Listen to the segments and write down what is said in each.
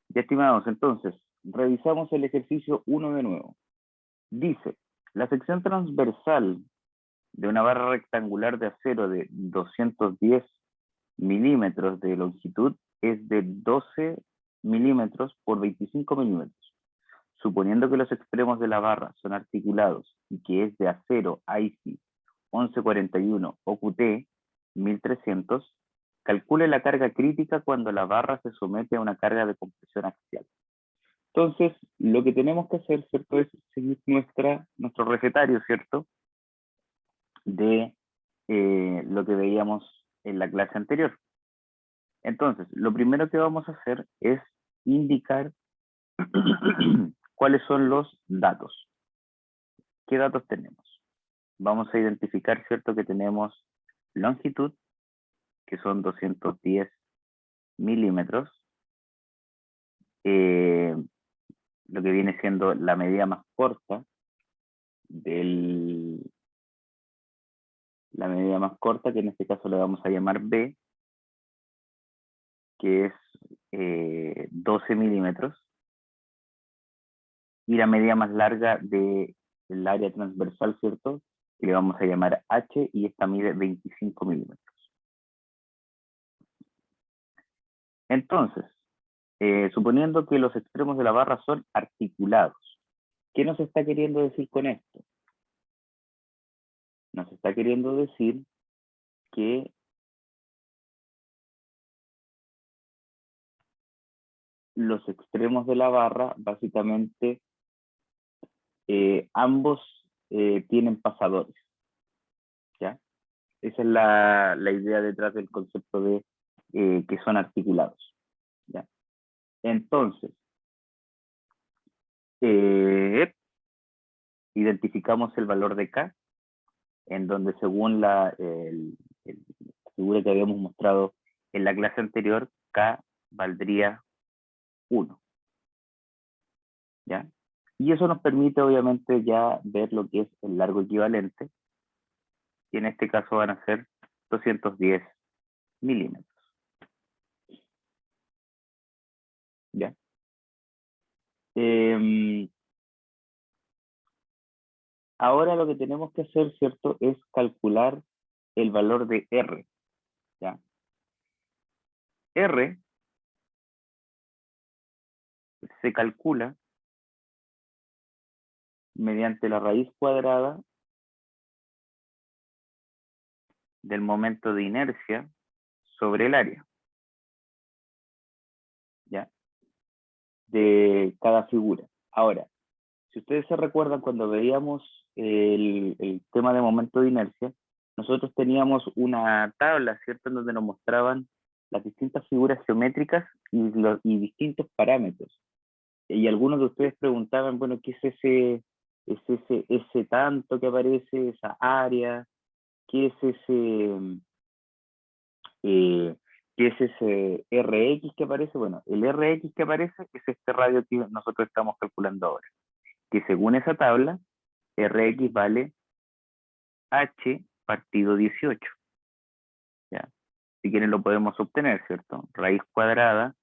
Ya, estimados, entonces, revisamos el ejercicio 1 de nuevo. Dice, la sección transversal de una barra rectangular de acero de 210 milímetros de longitud es de 12 milímetros por 25 milímetros. Suponiendo que los extremos de la barra son articulados y que es de acero IC 1141 o QT 1300, calcule la carga crítica cuando la barra se somete a una carga de compresión axial. Entonces, lo que tenemos que hacer, ¿cierto?, es seguir nuestro recetario, ¿cierto?, de lo que veíamos en la clase anterior. Entonces, lo primero que vamos a hacer es indicar cuáles son los datos. ¿Qué datos tenemos? Vamos a identificar, ¿cierto?, que tenemos longitud, que son 210 milímetros, lo que viene siendo la medida más corta que en este caso le vamos a llamar B, que es 12 milímetros, y la medida más larga del área transversal, ¿cierto?, que le vamos a llamar H, y esta mide 25 milímetros. Entonces, suponiendo que los extremos de la barra son articulados, ¿qué nos está queriendo decir con esto? Nos está queriendo decir que los extremos de la barra, básicamente, ambos tienen pasadores, ¿ya? Esa es la idea detrás del concepto de que son articulados, ¿ya? Entonces, identificamos el valor de K, en donde según la figura que habíamos mostrado en la clase anterior, K valdría 1, ¿ya? Y eso nos permite obviamente ya ver lo que es el largo equivalente, y en este caso van a ser 210 milímetros, ¿ya? Ahora lo que tenemos que hacer, ¿cierto?, es calcular el valor de R, ¿ya? R se calcula mediante la raíz cuadrada del momento de inercia sobre el área, ¿ya?, de cada figura. Ahora, si ustedes se recuerdan, cuando veíamos el tema de momento de inercia, nosotros teníamos una tabla, ¿cierto?, en donde nos mostraban las distintas figuras geométricas y distintos parámetros. Y algunos de ustedes preguntaban, bueno, ¿qué es ese tanto que aparece, esa área? ¿Qué es ese RX que aparece? Bueno, el RX que aparece es este radio que nosotros estamos calculando ahora, que según esa tabla, RX vale H partido 18, ¿ya? Si quieren lo podemos obtener, ¿cierto? Raíz cuadrada,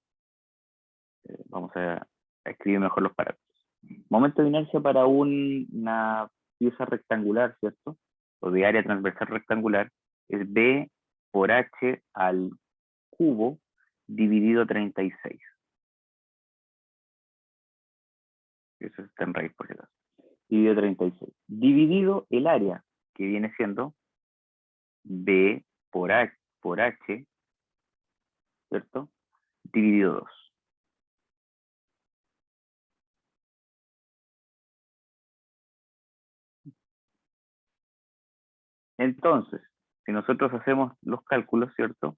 vamos a escribir mejor los parámetros. Momento de inercia para una pieza rectangular, ¿cierto?, o de área transversal rectangular, es B por H al cubo dividido 36. Eso está en raíz por si acaso. Dividido 36. Dividido el área, que viene siendo B por H, ¿cierto?, dividido 2. Entonces, si nosotros hacemos los cálculos, ¿cierto?,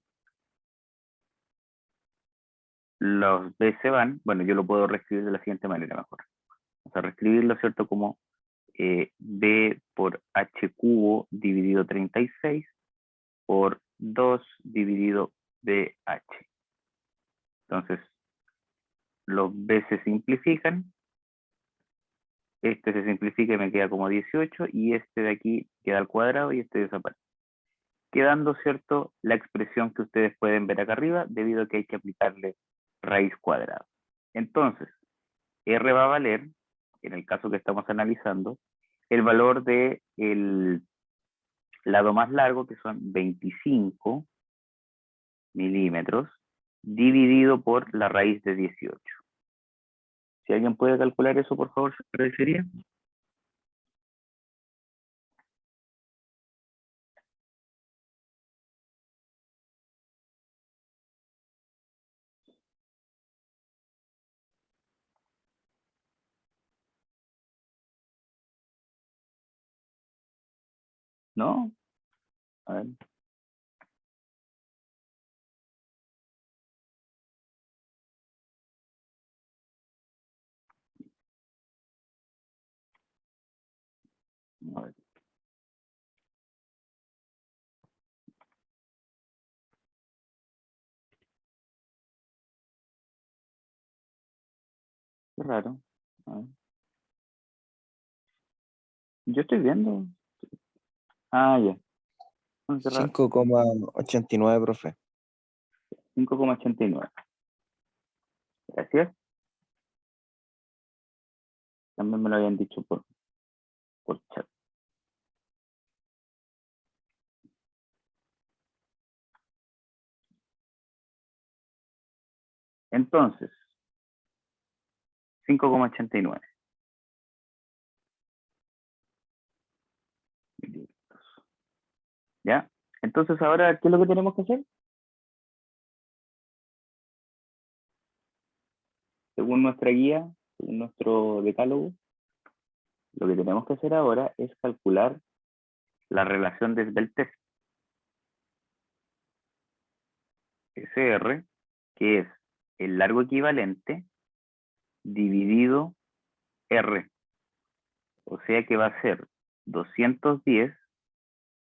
los B se van, bueno, yo lo puedo reescribir de la siguiente manera mejor. Vamos a reescribirlo, ¿cierto?, como B por H cubo dividido 36 por 2 dividido BH. Entonces, los B se simplifican, este se simplifica y me queda como 18, y este de aquí queda al cuadrado y este desaparece. Quedando, ¿cierto?, la expresión que ustedes pueden ver acá arriba, debido a que hay que aplicarle raíz cuadrada. Entonces, R va a valer, en el caso que estamos analizando, el valor de el lado más largo, que son 25 milímetros, dividido por la raíz de 18. Si alguien puede calcular eso, por favor, se agradecería. ¿No? A ver. A ver. Qué raro. A ver. Yo estoy viendo. Ah, ya. Qué raro. 5,89, profe. 5,89. Gracias. También me lo habían dicho por chat. Entonces, 5,89 milímetros. ¿Ya? Entonces, ahora, ¿qué es lo que tenemos que hacer? Según nuestra guía, según nuestro decálogo, lo que tenemos que hacer ahora es calcular la relación de Sveltez. SR, que es el largo equivalente dividido R. O sea que va a ser 210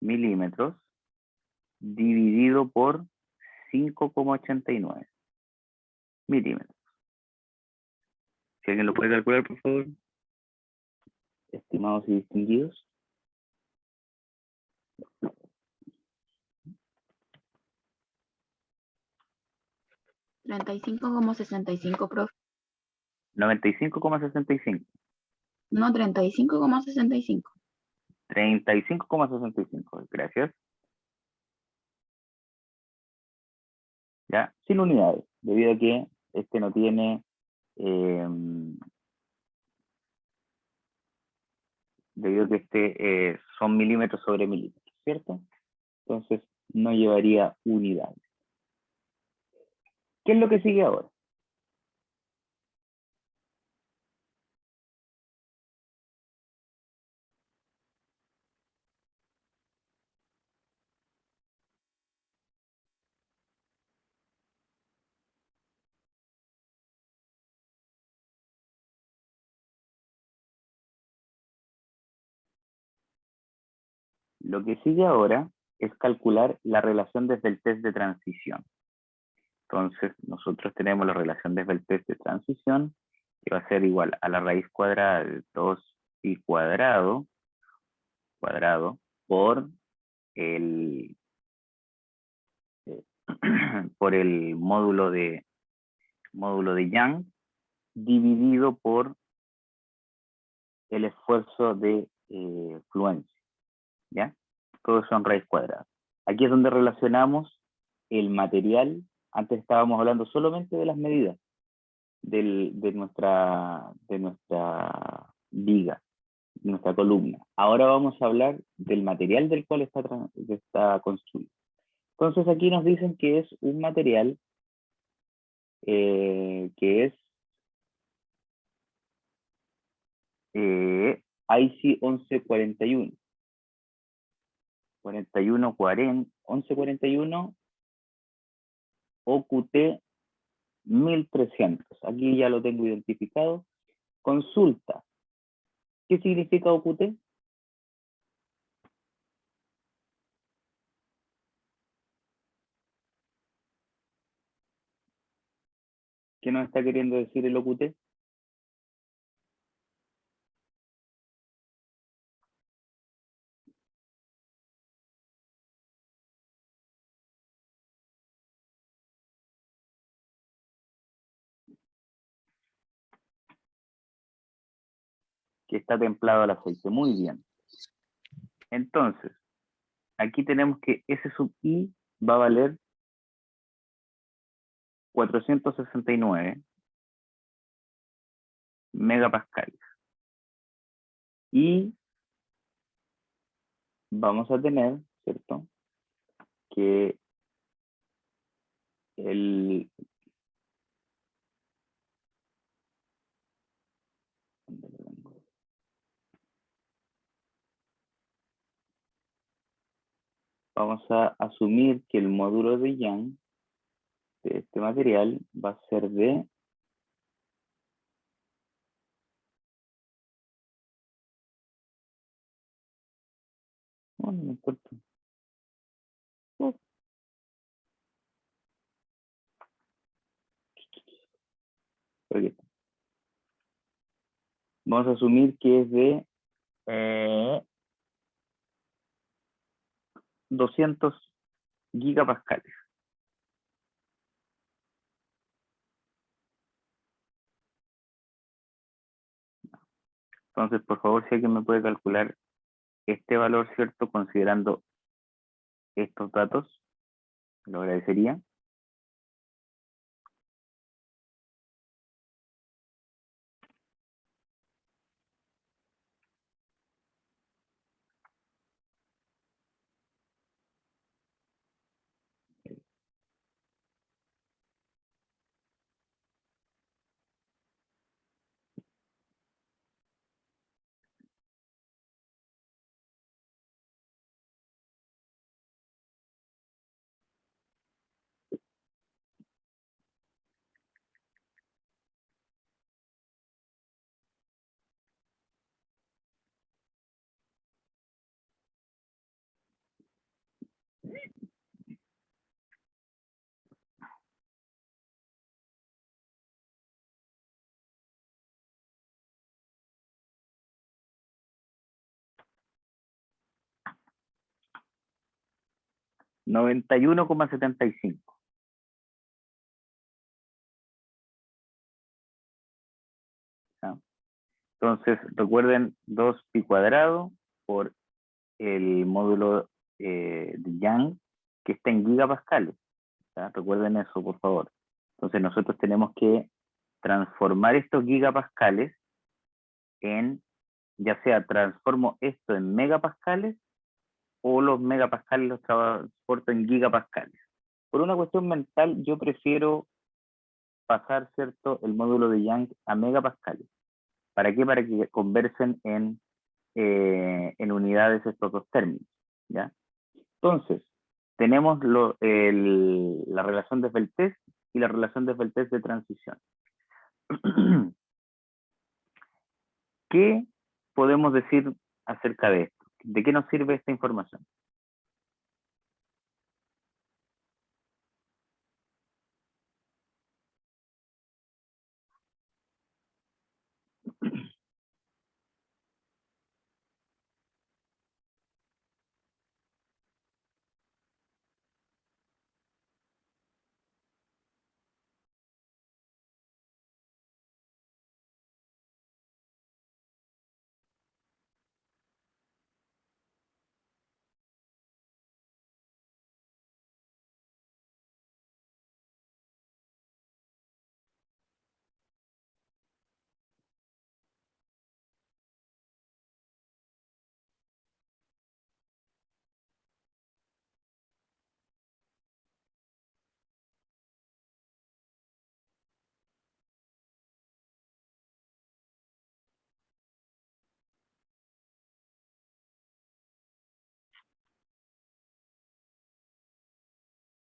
milímetros dividido por 5,89 milímetros. Si alguien lo puede calcular, por favor. Estimados y distinguidos. 35,65, profe. 95,65. No, 35,65. 35,65. Gracias. ¿Ya? Sin unidades, debido a que este no tiene debido a que este son milímetros sobre milímetros, ¿cierto? Entonces no llevaría unidades. ¿Qué es lo que sigue ahora? Lo que sigue ahora es calcular la relación desde el test de transición. Entonces, nosotros tenemos la relación desde el test de transición, que va a ser igual a la raíz cuadrada de 2pi cuadrado, por el, por el módulo de Young, dividido por el esfuerzo de fluencia, ¿ya? Todos son raíz cuadrada. Aquí es donde relacionamos el material. Antes estábamos hablando solamente de las medidas de nuestra viga, de nuestra columna. Ahora vamos a hablar del material del cual está construido. Entonces aquí nos dicen que es un material que es IC 1141. 1141 OQT 1300. Aquí ya lo tengo identificado. Consulta. ¿Qué significa OQT? ¿Qué nos está queriendo decir el OQT? que está templado el aceite. Muy bien. Entonces, aquí tenemos que S sub I va a valer 469 megapascales. Y vamos a tener, ¿cierto?, que el... Vamos a asumir que el módulo de Young de este material va a ser de... Oh, no me importa. Oh. Aquí está. Vamos a asumir que es de 200 gigapascales. Entonces, por favor, si alguien me puede calcular este valor, ¿cierto?, considerando estos datos, lo agradecería. $91,75. ¿Ya? Entonces, recuerden 2pi cuadrado por el módulo de Young, que está en gigapascales. ¿Ya? Recuerden eso, por favor. Entonces, nosotros tenemos que transformar estos gigapascales en, ya sea transformo esto en megapascales o los megapascales los transporto en gigapascales. Por una cuestión mental, yo prefiero pasar, ¿cierto?, el módulo de Young a megapascales. ¿Para qué? Para que conversen en unidades estos dos términos, ¿ya? Entonces, tenemos la relación de Peltès y la relación de Peltès de transición. ¿Qué podemos decir acerca de esto? ¿De qué nos sirve esta información?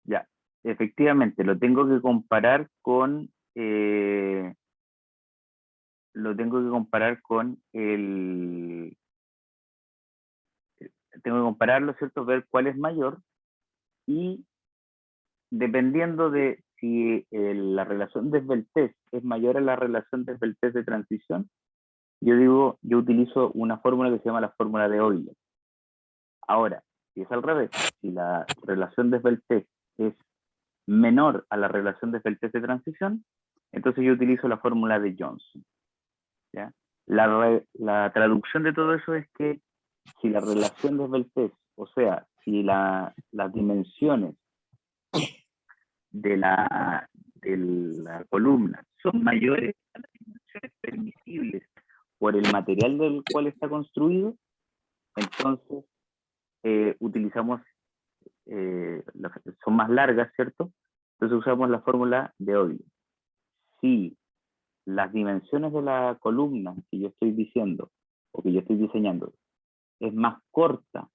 Ya, efectivamente, lo tengo que comparar con tengo que compararlo, ¿cierto? Ver cuál es mayor y dependiendo de si la relación de Peltès es mayor a la relación de Peltès de transición, yo utilizo una fórmula que se llama la fórmula de Euler. Ahora, si es al revés, si la relación de Peltès es menor a la relación de Peltès de transición, entonces yo utilizo la fórmula de Johnson, ¿ya? La traducción de todo eso es que si la relación de Beltrés, o sea, si las dimensiones de la columna son mayores a las dimensiones permisibles por el material del cual está construido, entonces utilizamos, son más largas, ¿cierto? Entonces usamos la fórmula de Euler. Si las dimensiones de la columna que yo estoy diciendo o que yo estoy diseñando es más corta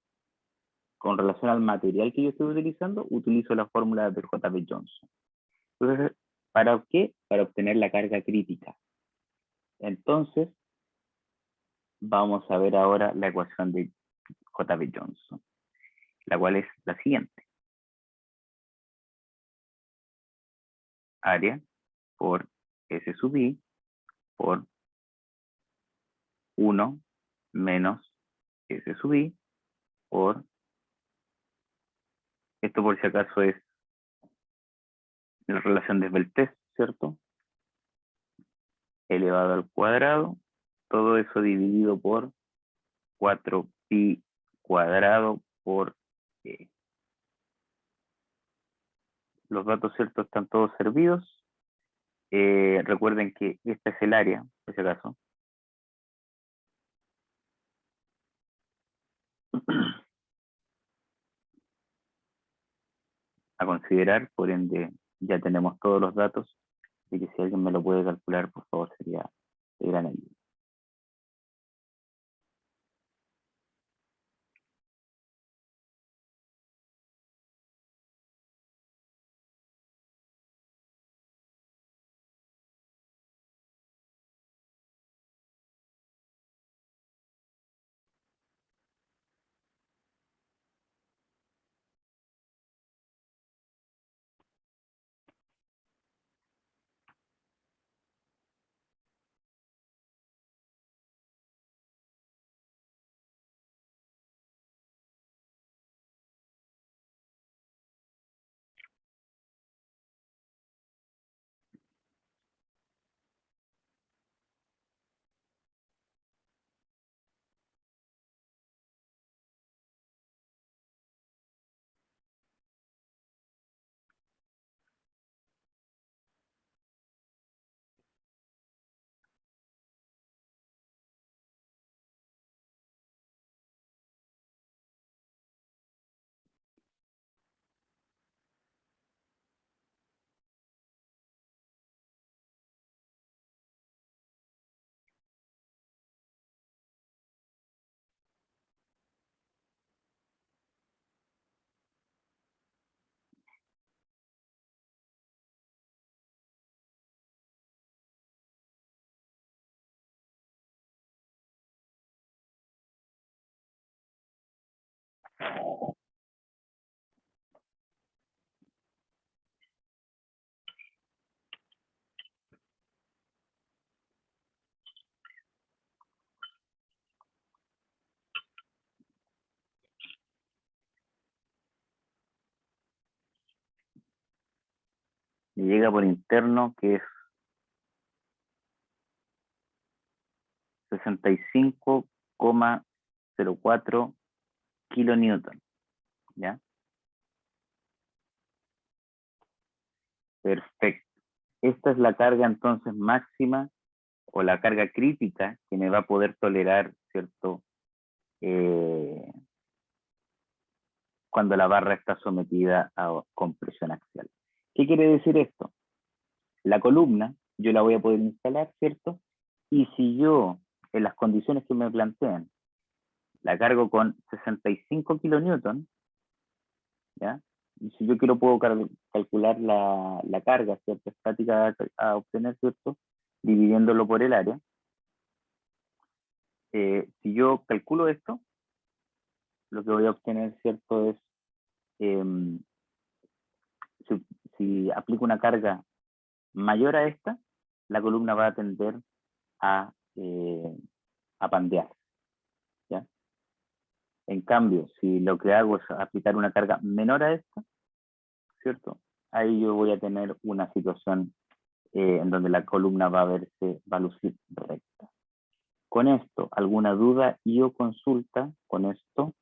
con relación al material que yo estoy utilizando, utilizo la fórmula del J.P. Johnson. Entonces, ¿para qué? Para obtener la carga crítica. Entonces, vamos a ver ahora la ecuación de J.P. Johnson, la cual es la siguiente. Área por S sub I por 1 menos S sub I por, esto por si acaso es la relación de Beltrés, ¿cierto? Elevado al cuadrado, todo eso dividido por 4pi cuadrado por E. Los datos, ¿cierto? Están todos servidos. Recuerden que este es el área, por si acaso. A considerar, por ende, ya tenemos todos los datos. Así que si alguien me lo puede calcular, por favor, sería de gran ayuda. Me llega por interno que es 65,04 kilonewton, ¿ya? Perfecto. Esta es la carga entonces máxima o la carga crítica que me va a poder tolerar, ¿cierto? Cuando la barra está sometida a compresión axial. ¿Qué quiere decir esto? La columna yo la voy a poder instalar, ¿cierto? Y si yo, en las condiciones que me plantean, la cargo con 65 kilonewton, ¿ya? Y si yo quiero puedo calcular la carga, ¿cierto? Estática a obtener, ¿cierto? Dividiéndolo por el área. Si yo calculo esto, lo que voy a obtener, ¿cierto? Es, si aplico una carga mayor a esta, la columna va a tender a pandear, ¿ya? En cambio, si lo que hago es aplicar una carga menor a esta, ¿cierto? Ahí yo voy a tener una situación en donde la columna va a lucir recta. Con esto, ¿alguna duda y o consulta con esto?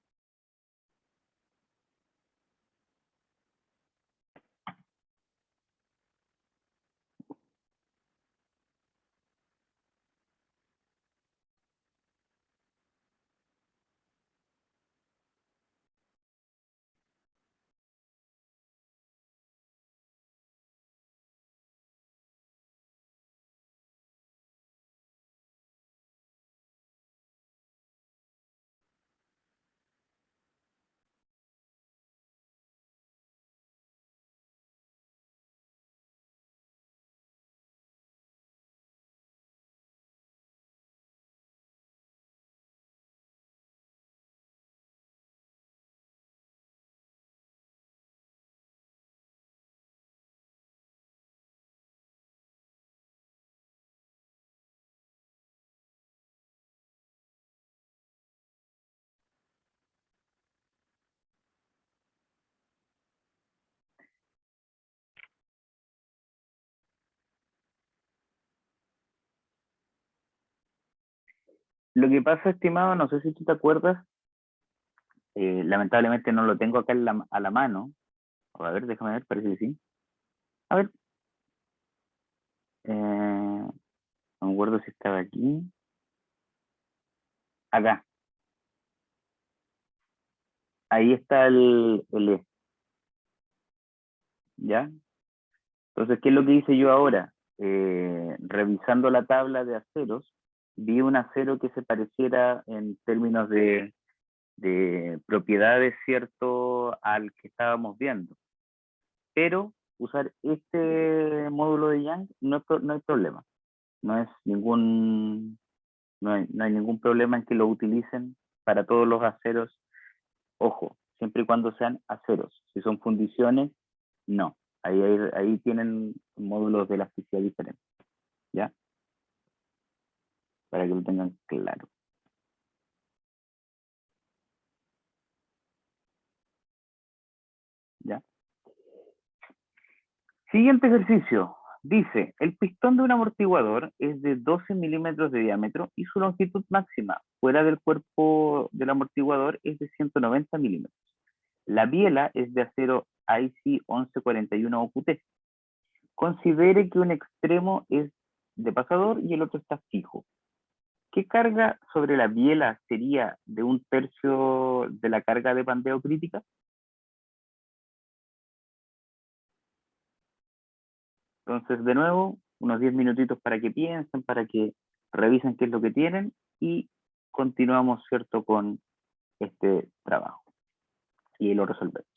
Lo que pasa, estimado, no sé si tú te acuerdas, lamentablemente no lo tengo acá a la mano. A ver, déjame ver, parece que sí. A ver, no me acuerdo si estaba aquí. Acá, ahí está el E, ¿ya? Entonces, ¿qué es lo que hice yo ahora? Revisando la tabla de aceros, vi un acero que se pareciera en términos de propiedades, ¿cierto?, al que estábamos viendo. Pero usar este módulo de Young no hay problema. No es ningún, no hay ningún problema en que lo utilicen para todos los aceros. Ojo, siempre y cuando sean aceros. Si son fundiciones, no. Ahí tienen módulos de elasticidad diferentes, ¿ya? Para que lo tengan claro, ¿ya? Siguiente ejercicio. Dice, el pistón de un amortiguador es de 12 milímetros de diámetro y su longitud máxima fuera del cuerpo del amortiguador es de 190 milímetros. La biela es de acero IC 1141 OQT. Considere que un extremo es de pasador y el otro está fijo. ¿Qué carga sobre la biela sería de 1/3 de la carga de bandeo crítica? Entonces, de nuevo, unos 10 minutitos para que piensen, para que revisen qué es lo que tienen y continuamos, ¿cierto?, con este trabajo y lo resolvemos.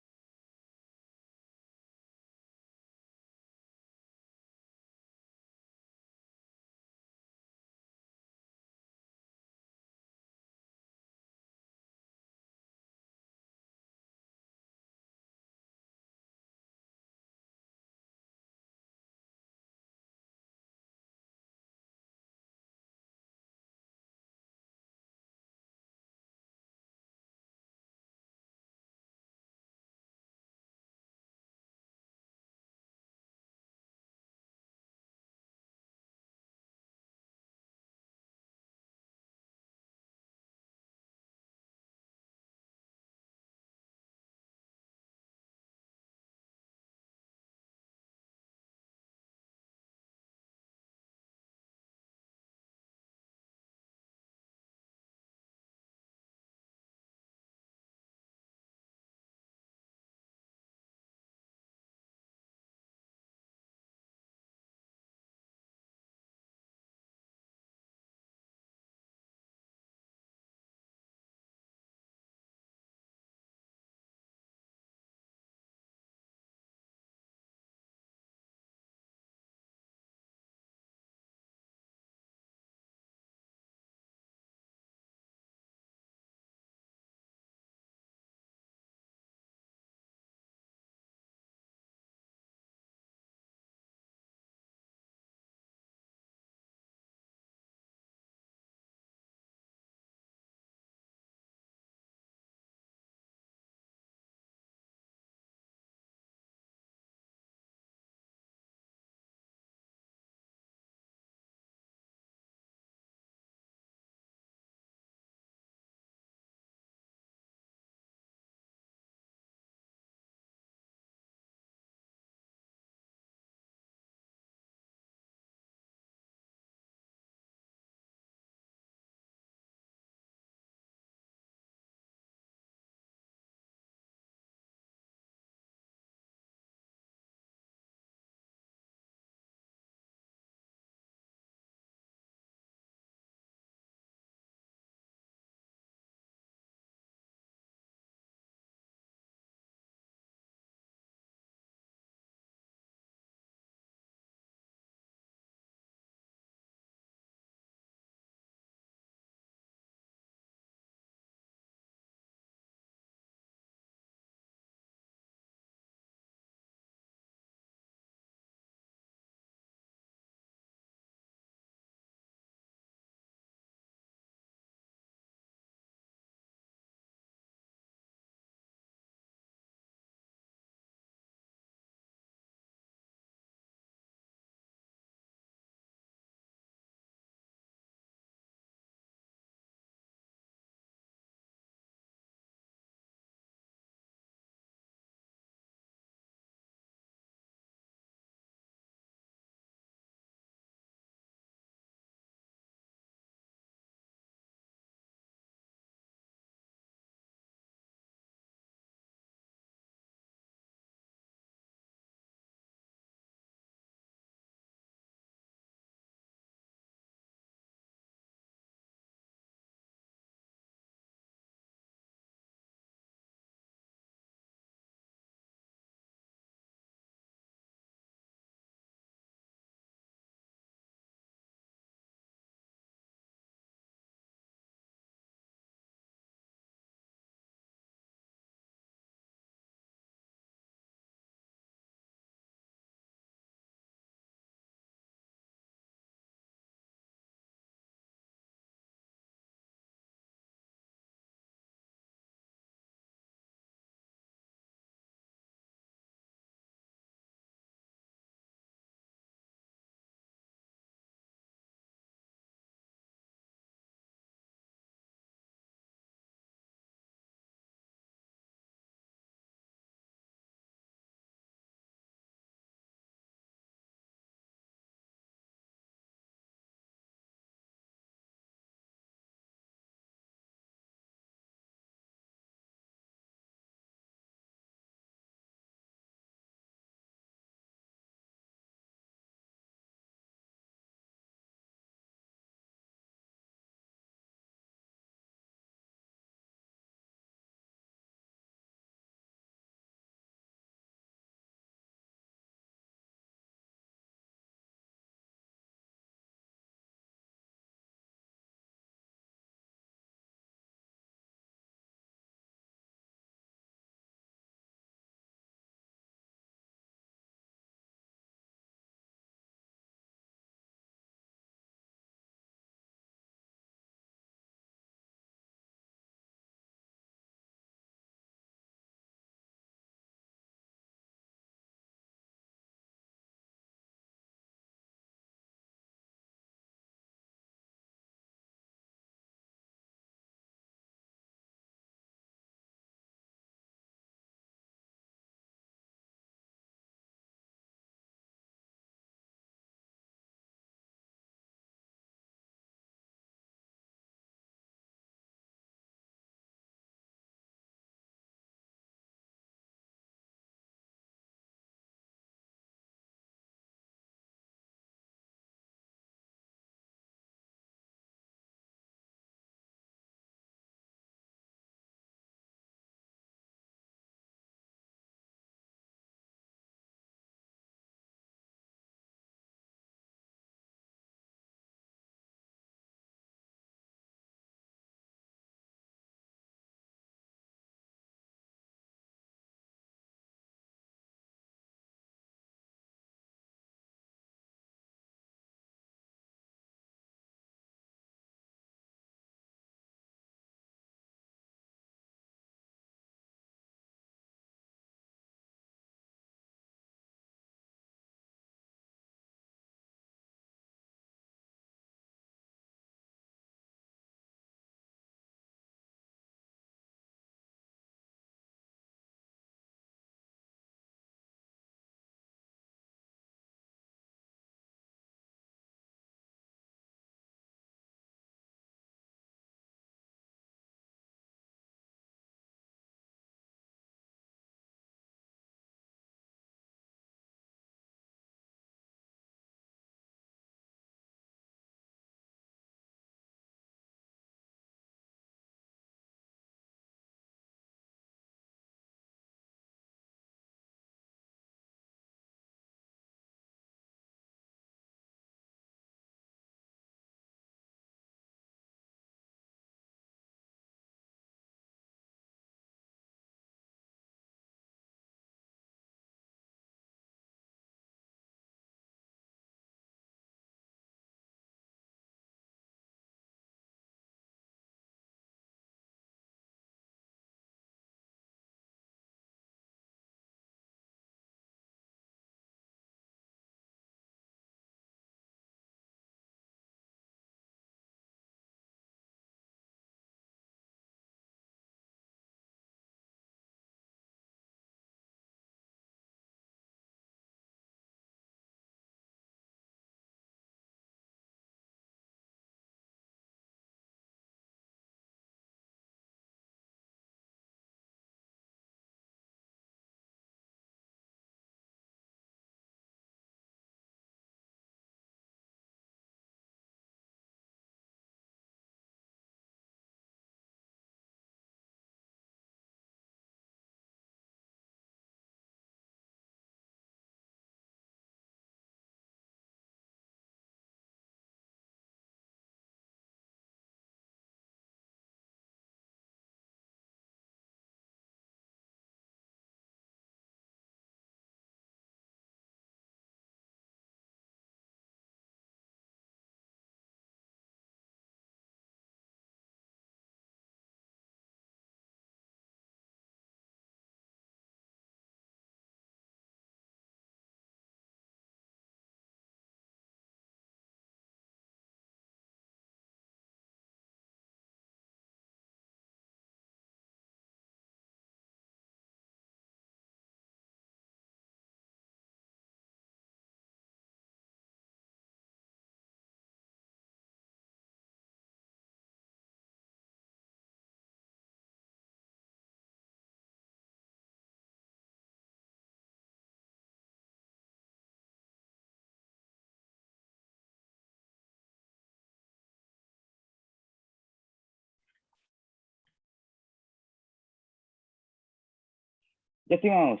Estimados,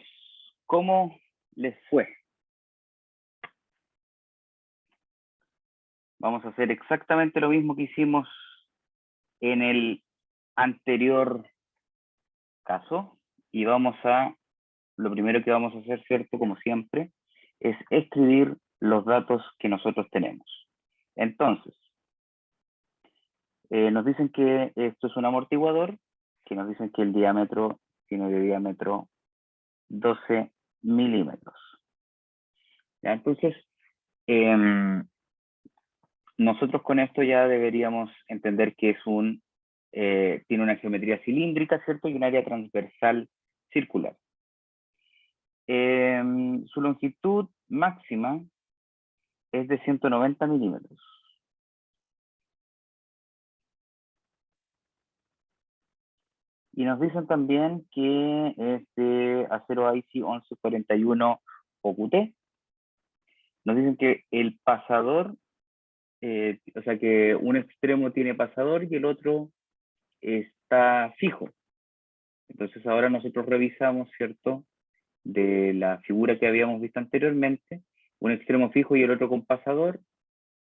¿cómo les fue? Vamos a hacer exactamente lo mismo que hicimos en el anterior caso y lo primero que vamos a hacer, ¿cierto? Como siempre, es escribir los datos que nosotros tenemos. Entonces, nos dicen que esto es un amortiguador, que nos dicen que el diámetro tiene de diámetro 12 milímetros. ¿Ya? Entonces, nosotros con esto ya deberíamos entender que tiene una geometría cilíndrica, ¿cierto? Y un área transversal circular. Su longitud máxima es de 190 milímetros. Y nos dicen también que es de acero IC 1141 OQT. Nos dicen que el pasador, o sea que un extremo tiene pasador y el otro está fijo. Entonces ahora nosotros revisamos, ¿cierto? De la figura que habíamos visto anteriormente, un extremo fijo y el otro con pasador,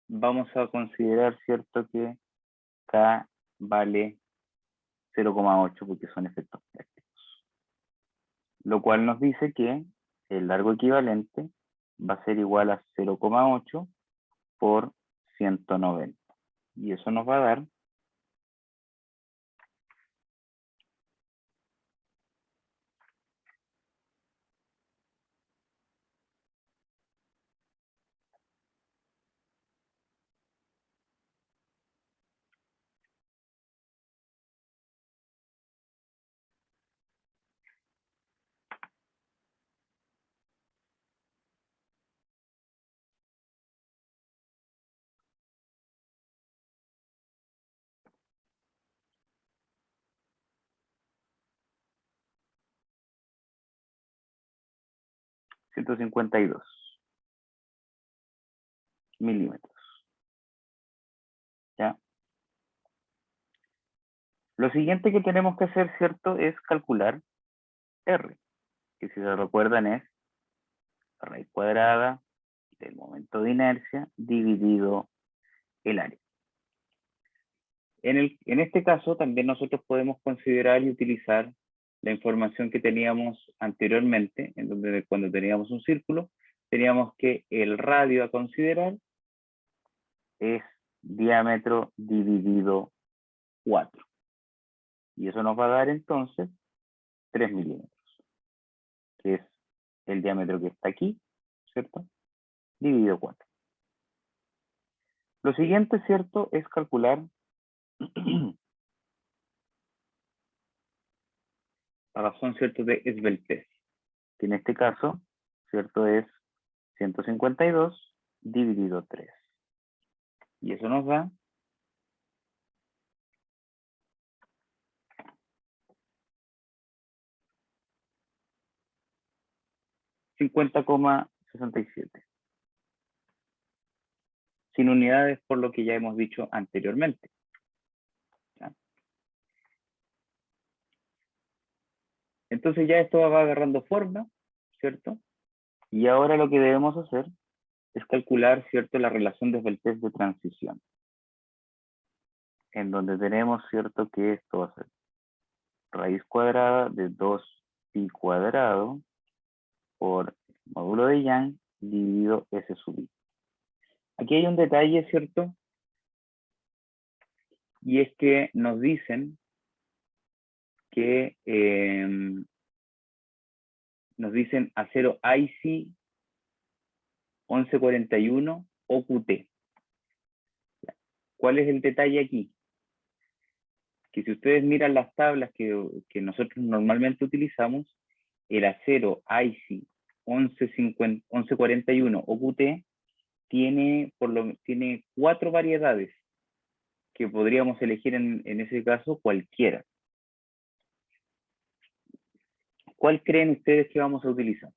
vamos a considerar, ¿cierto? Que K vale 0,8 porque son efectos prácticos. Lo cual nos dice que el largo equivalente va a ser igual a 0,8 por 190. Y eso nos va a dar 152 milímetros. ¿Ya? Lo siguiente que tenemos que hacer, ¿cierto? Es calcular R, que si se recuerdan es raíz cuadrada del momento de inercia dividido el área. En este caso también nosotros podemos considerar y utilizar la información que teníamos anteriormente, en donde cuando teníamos un círculo, teníamos que el radio a considerar es diámetro dividido 4. Y eso nos va a dar entonces 3 milímetros, que es el diámetro que está aquí, ¿cierto? Dividido 4. Lo siguiente, ¿cierto? Es calcular la razón, ¿cierto? De esbeltez, que en este caso, ¿cierto? Es 152 dividido 3. Y eso nos da 50,67. Sin unidades por lo que ya hemos dicho anteriormente. ¿Ya? Entonces ya esto va agarrando forma, ¿cierto? Y ahora lo que debemos hacer es calcular, ¿cierto? La relación de esbeltez de transición. En donde tenemos, ¿cierto? Que esto va a ser raíz cuadrada de 2pi cuadrado por módulo de Young dividido S sub i. Aquí hay un detalle, ¿cierto? Y es que nos dicen que acero IC 1141 OQT. ¿Cuál es el detalle aquí? Que si ustedes miran las tablas que nosotros normalmente utilizamos, el acero IC 1141 OQT tiene 4 variedades que podríamos elegir en ese caso cualquiera. ¿Cuál creen ustedes que vamos a utilizar?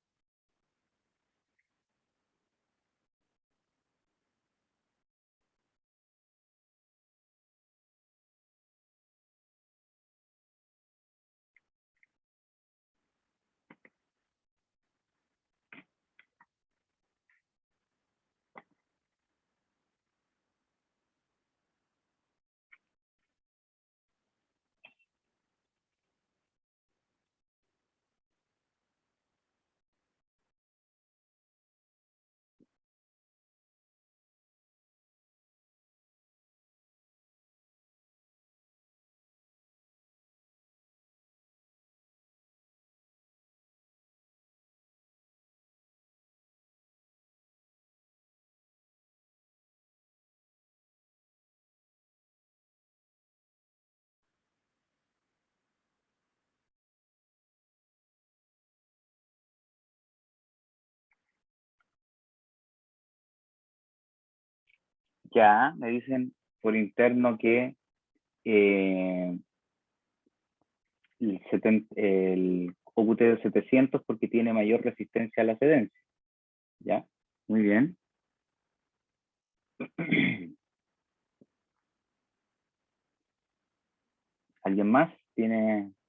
Ya, me dicen por interno que el OQT de 700 porque tiene mayor resistencia a la cedencia. ¿Ya? Muy bien. ¿Alguien más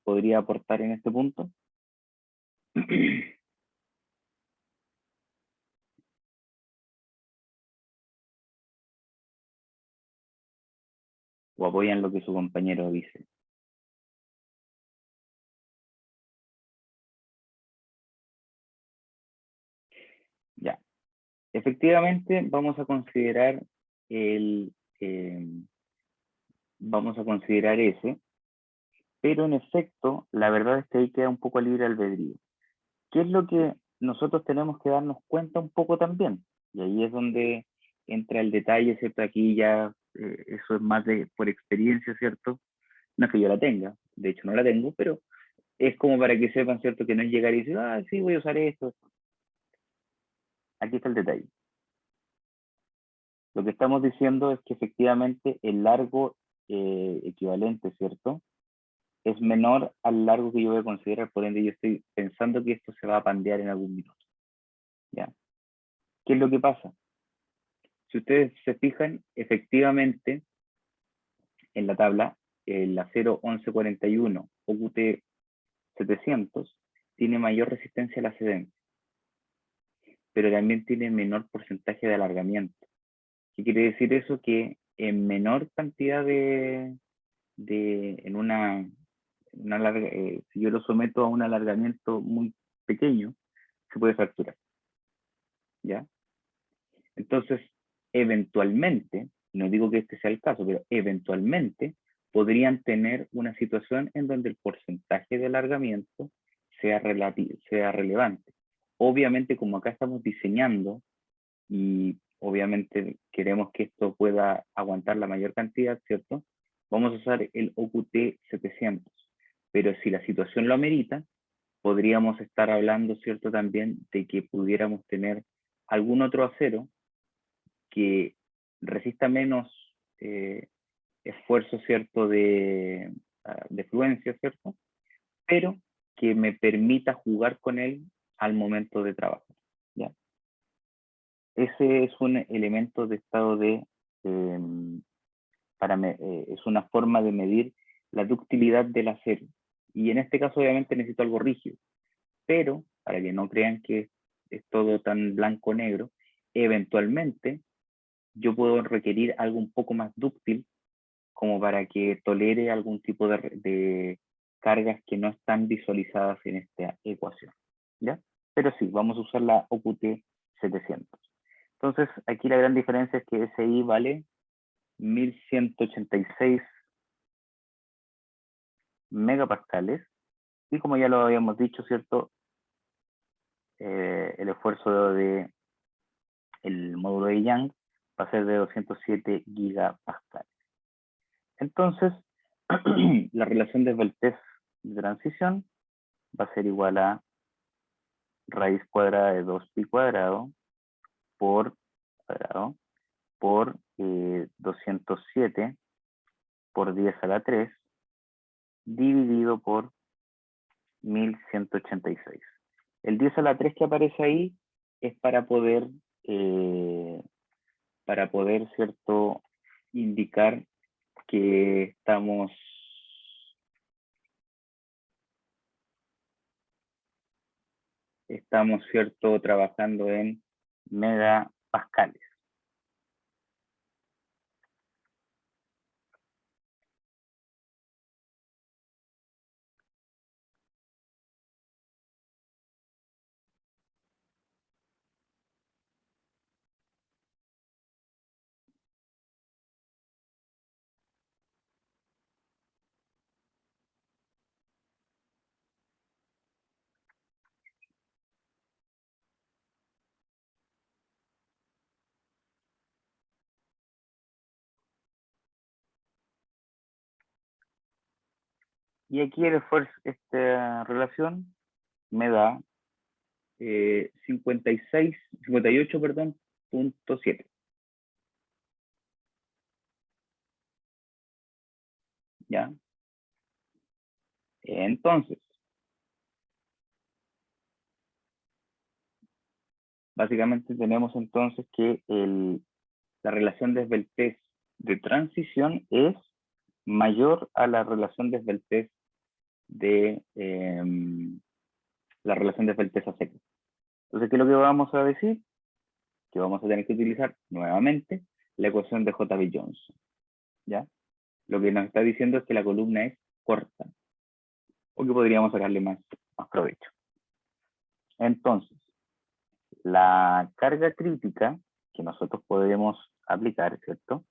podría aportar en este punto? ¿O apoyan lo que su compañero dice? Ya. Efectivamente, vamos a considerar ese, pero en efecto, la verdad es que ahí queda un poco libre albedrío. ¿Qué es lo que nosotros tenemos que darnos cuenta un poco también? Y ahí es donde entra el detalle, ¿cierto? Aquí ya eso es más por experiencia, ¿cierto? No es que yo la tenga, de hecho no la tengo, pero es como para que sepan, ¿cierto? Que no es llegar y decir, ah, sí, voy a usar esto. Aquí está el detalle. Lo que estamos diciendo es que efectivamente el largo equivalente, ¿cierto? Es menor al largo que yo voy a considerar, por ende yo estoy pensando que esto se va a pandear en algún minuto. ¿Ya? ¿Qué es lo que pasa? Si ustedes se fijan, efectivamente, en la tabla, el acero 1141 OQT 700 tiene mayor resistencia a la cedencia, pero también tiene menor porcentaje de alargamiento. ¿Qué quiere decir eso? Que en menor cantidad si yo lo someto a un alargamiento muy pequeño, se puede fracturar. ¿Ya? Entonces, eventualmente, no digo que este sea el caso, pero eventualmente podrían tener una situación en donde el porcentaje de alargamiento sea relevante. Obviamente, como acá estamos diseñando y obviamente queremos que esto pueda aguantar la mayor cantidad, ¿cierto? Vamos a usar el OQT 700. Pero si la situación lo amerita, podríamos estar hablando, ¿cierto? También de que pudiéramos tener algún otro acero que resista menos esfuerzo, ¿cierto? De fluencia, ¿cierto? Pero que me permita jugar con él al momento de trabajo, ¿ya? Ese es un elemento de estado es una forma de medir la ductilidad del acero. Y en este caso obviamente necesito algo rígido, pero para que no crean que es todo tan blanco-negro, eventualmente yo puedo requerir algo un poco más dúctil como para que tolere algún tipo de cargas que no están visualizadas en esta ecuación, ¿ya? Pero sí, vamos a usar la OQT 700. Entonces, aquí la gran diferencia es que SI vale 1186 megapascales, y como ya lo habíamos dicho, ¿cierto? El esfuerzo del módulo de Young va a ser de 207 gigapascales. Entonces, la relación de Beltès de transición va a ser igual a raíz cuadrada de 2pi cuadrado por 207 por 10 a la 3 dividido por 1186. El 10 a la 3 que aparece ahí es para poder, ¿cierto?, indicar que estamos ¿cierto?, trabajando en megapascales. Y aquí el esfuerzo, esta relación me da 58, perdón, .7. ¿Ya? Entonces, básicamente tenemos entonces que la relación de esbeltez de transición es mayor a la relación de esbeltez de la relación de esbeltez a seco. Entonces, ¿qué es lo que vamos a decir? Que vamos a tener que utilizar nuevamente la ecuación de J.B. Johnson. ¿Ya? Lo que nos está diciendo es que la columna es corta, o que podríamos sacarle más provecho. Entonces, la carga crítica que nosotros podemos aplicar, ¿cierto?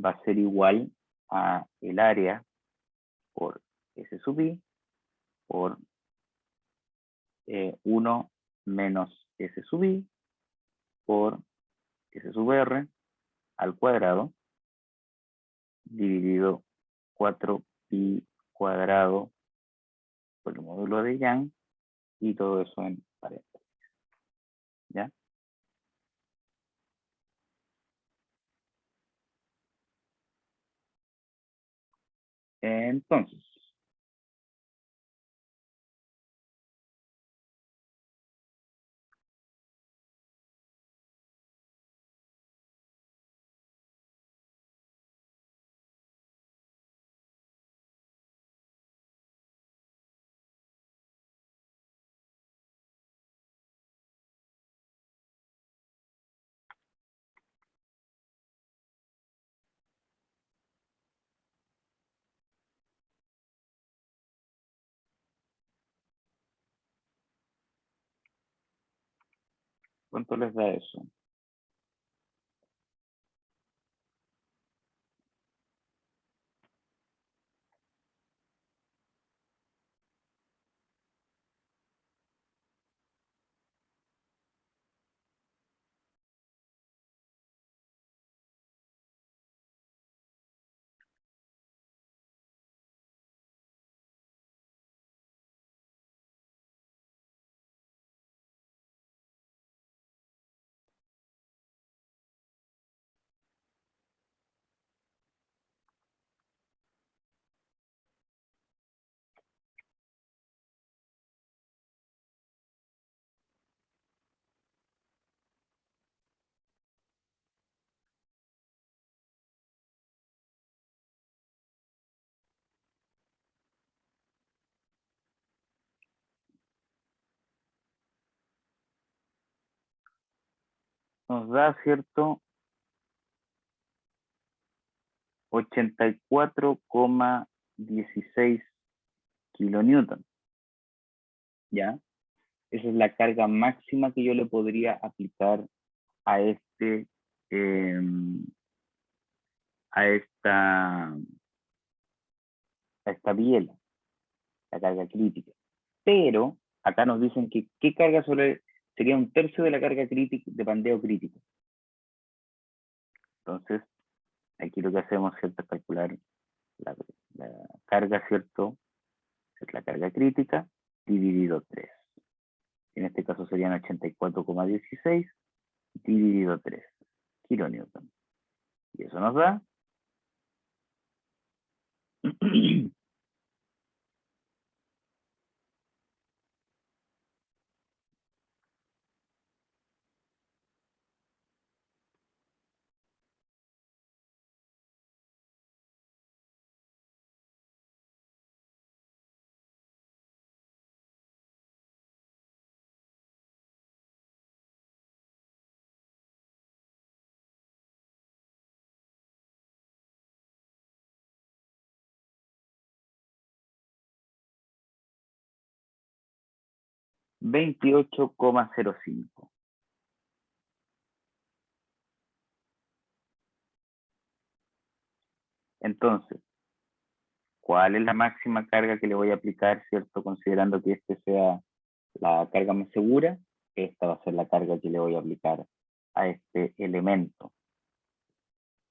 Va a ser igual a el área por S sub I por 1 menos S sub I por S sub R al cuadrado dividido 4pi cuadrado por el módulo de Young y todo eso en paréntesis. ¿Ya? Entonces, ¿cuánto les da eso? Nos da, ¿cierto? 84,16 kilonewton. ¿Ya? Esa es la carga máxima que yo le podría aplicar a eh, a esta biela, la carga crítica. Pero acá nos dicen que qué carga sería un tercio de la carga crítica de pandeo crítico. Entonces, aquí lo que hacemos, ¿cierto?, es calcular la carga, ¿cierto? Es la carga crítica dividido 3. En este caso serían 84,16 dividido 3 kilonewton. Y eso nos da 28,05. Entonces, ¿cuál es la máxima carga que le voy a aplicar, ¿cierto? Considerando que este sea la carga más segura, esta va a ser la carga que le voy a aplicar a este elemento.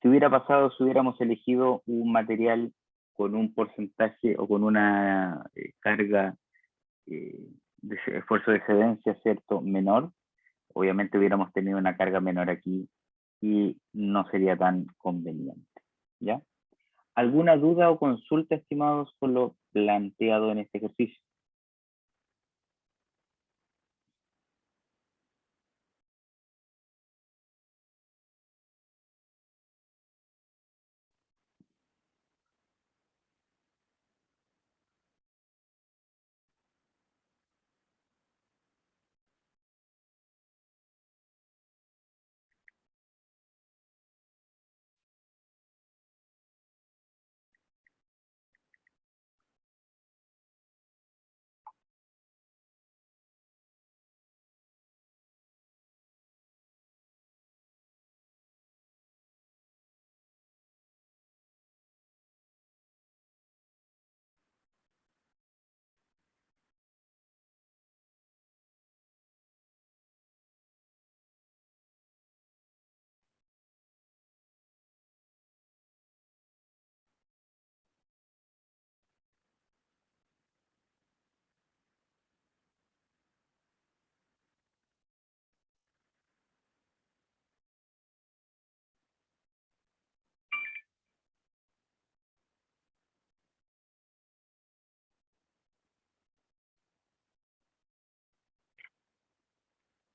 Si hubiera pasado, si hubiéramos elegido un material con un porcentaje o con una carga de esfuerzo de excedencia, ¿cierto?, menor, obviamente hubiéramos tenido una carga menor aquí y no sería tan conveniente. ¿Ya? ¿Alguna duda o consulta, estimados, con lo planteado en este ejercicio?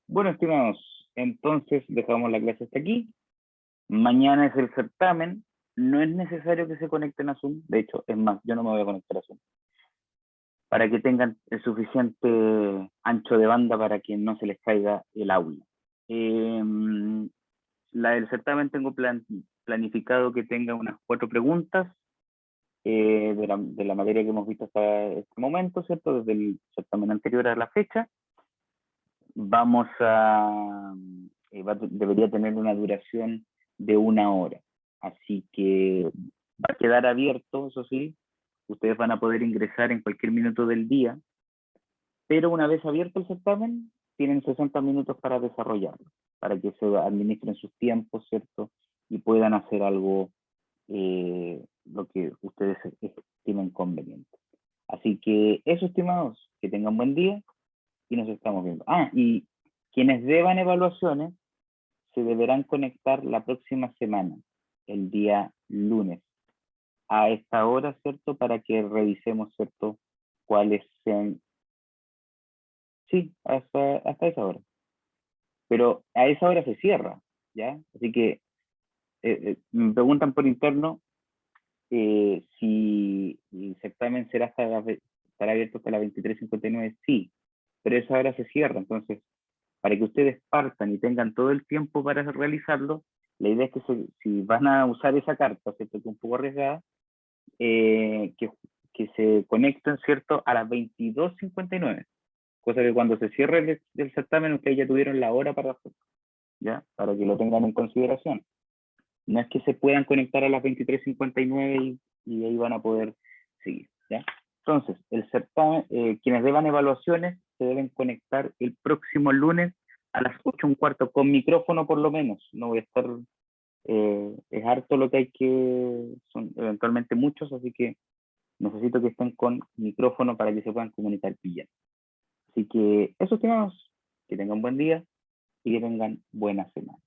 Bueno, estimados, entonces dejamos la clase hasta aquí. Mañana es el certamen. No es necesario que se conecten a Zoom. De hecho, es más, yo no me voy a conectar a Zoom. Para que tengan el suficiente ancho de banda para que no se les caiga el aula. La del certamen tengo planificado que tenga unas 4 preguntas de la materia que hemos visto hasta este momento, ¿cierto? Desde el certamen anterior a la fecha. Vamos a... debería tener una duración de 1 hora. Así que va a quedar abierto, eso sí. Ustedes van a poder ingresar en cualquier minuto del día, pero una vez abierto el certamen, tienen 60 minutos para desarrollarlo, para que se administren sus tiempos, ¿cierto? Y puedan hacer algo, lo que ustedes estimen conveniente. Así que eso, estimados, que tengan buen día y nos estamos viendo. Y quienes deban evaluaciones se deberán conectar la próxima semana, el día lunes, a esta hora, ¿cierto? Para que revisemos, ¿cierto? Cuáles sean... Sí, hasta esa hora. Pero a esa hora se cierra, ¿ya? Así que me preguntan por interno si el certamen estará abierto hasta las 23:59. Sí, pero esa hora se cierra. Entonces, para que ustedes partan y tengan todo el tiempo para realizarlo, la idea es que si van a usar esa carta, ¿cierto? Que es un poco arriesgada, que se conecten, ¿cierto? A las 22:59. Cosa que cuando se cierre el certamen, ustedes ya tuvieron la hora para hacerlo, ¿ya? Para que lo tengan en consideración. No es que se puedan conectar a las 23:59 y ahí van a poder seguir, ¿ya? Entonces, el certamen, quienes deban evaluaciones se deben conectar el próximo lunes a las 8:15 con micrófono por lo menos. No voy a estar, es harto lo que hay que, son eventualmente muchos, así que necesito que estén con micrófono para que se puedan comunicar bien. Así que eso, estimados, que tengan buen día y que tengan buena semana.